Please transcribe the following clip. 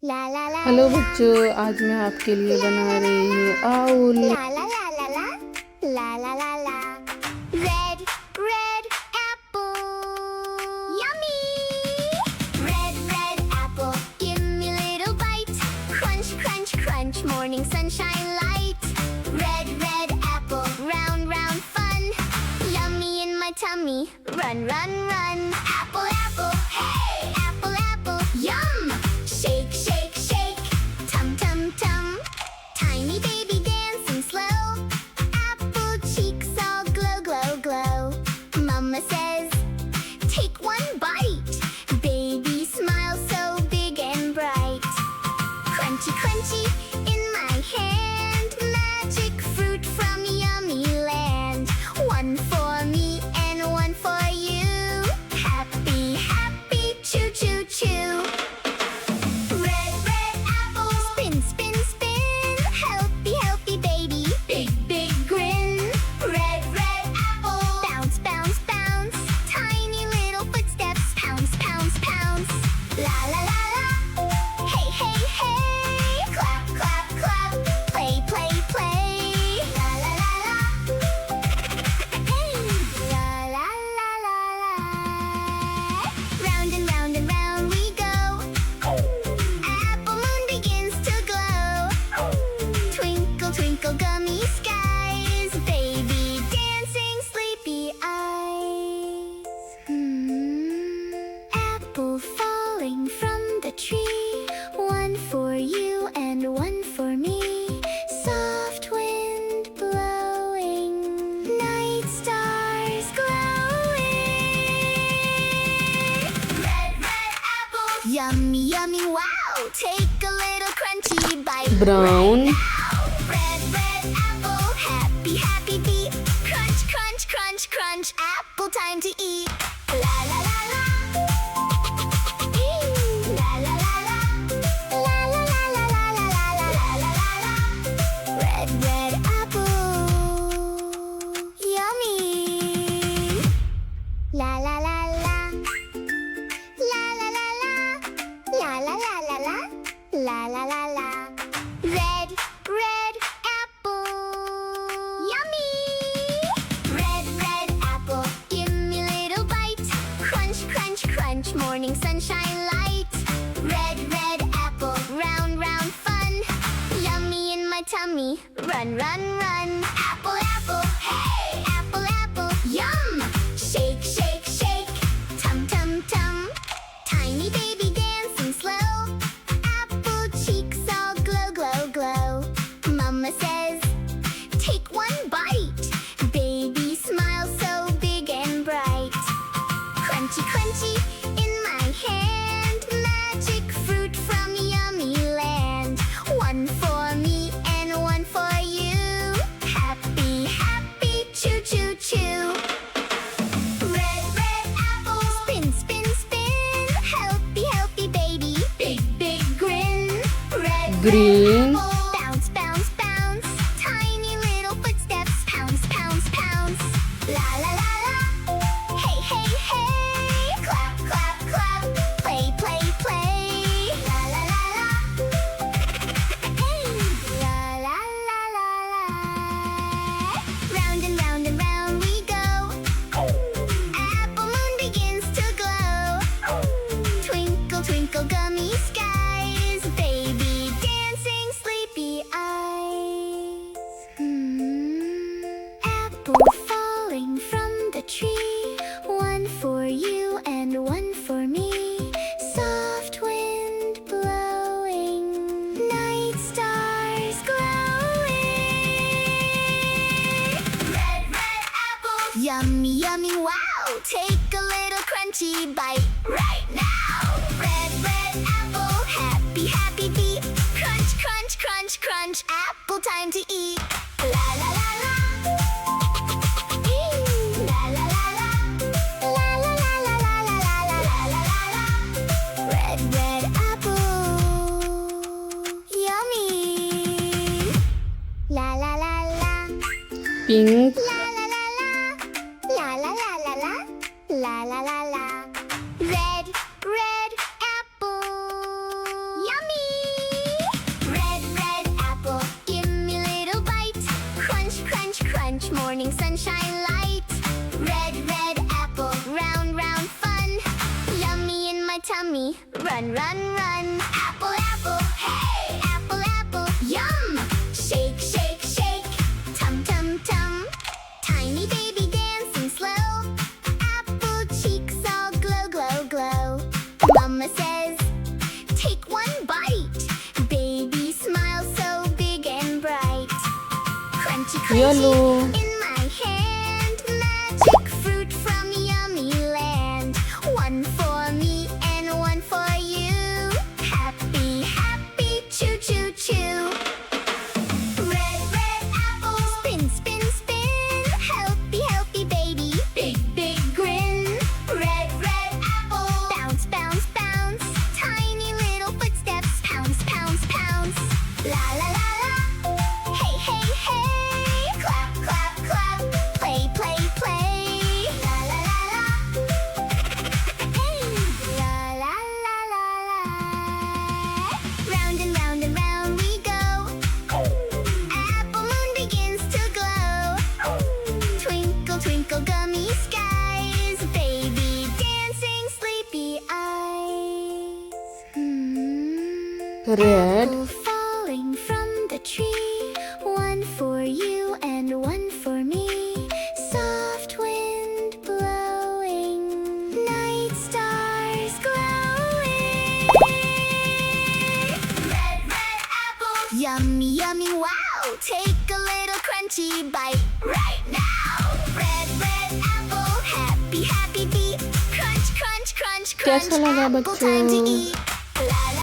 ला ला ला hello बच्चों, आज मैं आपके लिए बना रही हूँ owl. La La La La La La La La La Red, red apple. Yummy! Red, red apple, give me a little bite. Crunch, crunch, crunch, morning sunshine light. Red, red apple, round, round fun. Yummy in my tummy, run, run, run. Apple, apple, hey! Apple, apple, yum! Shake, shake, shake, tum, tum, tum. Tiny baby dancing slow. Apple cheeks all glow, glow, glow. Mama says, take one bite. Baby smile so big and bright. Crunchy, crunchy in my hand. Magic fruit from yummy land. One for me and one for you. Happy, happy, choo, choo, choo. Red, red apple, spin, spin, spin. Healthy, healthy baby, big, big grin. Red, red apple, bounce, bounce, bounce. Tiny little footsteps, pounce, pounce, pounce. La la la la, hey, hey, hey. Clap, clap, clap, play, play, play. La la la la, hey. La la la la la. Round and round we go. Apple moon begins to glow. Twinkle, twinkle, gummy skies. Baby dancing, sleepy eyes. Apple falling from the tree. One for you and one for me. Soft wind blowing. Night stars glowing. Red, red apple. Yummy, yummy, wow. Take a little crunchy bite. Brown, Red, red apple. Happy, happy beat. Crunch, crunch, crunch, crunch. Apple time to eat. La la la la. La la la la. La la la la la la la la la la la. Red, red apple. Yummy. La la la la. La la la la. La la la la la. La la la la. Red, red apple. Yummy. Red, red apple, give me a little bite. Crunch, crunch, crunch, morning sunshine light. Red, red apple, round, round fun. Yummy in my tummy, run, run, run. Apple, apple, hey! Apple, apple, yum! Shake, shake, shake, tum, tum, tum. Tiny baby dancing slow. Apple cheeks all glow, glow, glow. Mama says, take one bite. Baby smile so big and bright. Crunchy, crunchy in my hand. Magic fruit from yummy land. One for me and one for you. Happy, happy, choo, choo, choo. Red, red apple, spin, spin, spin. Healthy, healthy baby, big, big grin. Red, Green. red apple, bounce, bounce, bounce. Tiny little footsteps, pounce, pounce, pounce. La la la la, hey, hey, hey. Clap, clap, clap, play, play, play. La la la la, hey. La la la la la. Round and round we go. Apple moon begins to glow. Twinkle, twinkle, gummy skies. Baby dancing, sleepy eyes. Apple falling from the tree. One for you and one for me. Soft wind blowing. Night stars glowing. Red, red apple. Yummy, yummy, wow. Take a little crunchy bite right now. Red, red apple. Happy, happy beat. Crunch, crunch, crunch, crunch. Apple time to eat. La la la la. La la la la. La la la la la la la la la la la. Red, red apple. Yummy. La la la la. pink, La la la la. La la la la la. La la la la. Red, red apple. Yummy. morning sunshine light. Red, red apple, round, round fun. Yummy in my tummy, run, run, run. Apple, apple, hey! Apple, apple, yum! Shake, shake, shake, tum, tum, tum. Tiny baby dancing slow. Apple cheeks all glow, glow, glow. Mama says, take one bite. Baby smiles so big and bright. Crunchy, crunchy Yellow. in my hand. Magic fruit from yummy land. One for me and one for you. Happy, happy, choo, choo, choo. Red, red apple, spin, spin, spin. Healthy, healthy baby, big, big grin. Red, red apple, bounce, bounce, bounce. Tiny little footsteps, pounce, pounce, pounce. La la la la, hey, hey, hey. Clap, clap, clap, play, play, play. La la la la, hey. La la la la la. Round and round we go. Apple moon begins to glow. Twinkle, twinkle, gummy skies. Baby dancing, sleepy eyes. Red. Apple falling from the tree. One for you and one for me. Soft wind blowing. Night stars glowing. Red, red apple. Yummy, yummy, wow. Take a little crunchy bite right now. Red, red apple. Happy, happy beat. Crunch, crunch, crunch, crunch. कैसा लगा Apple time to बच्चों? eat.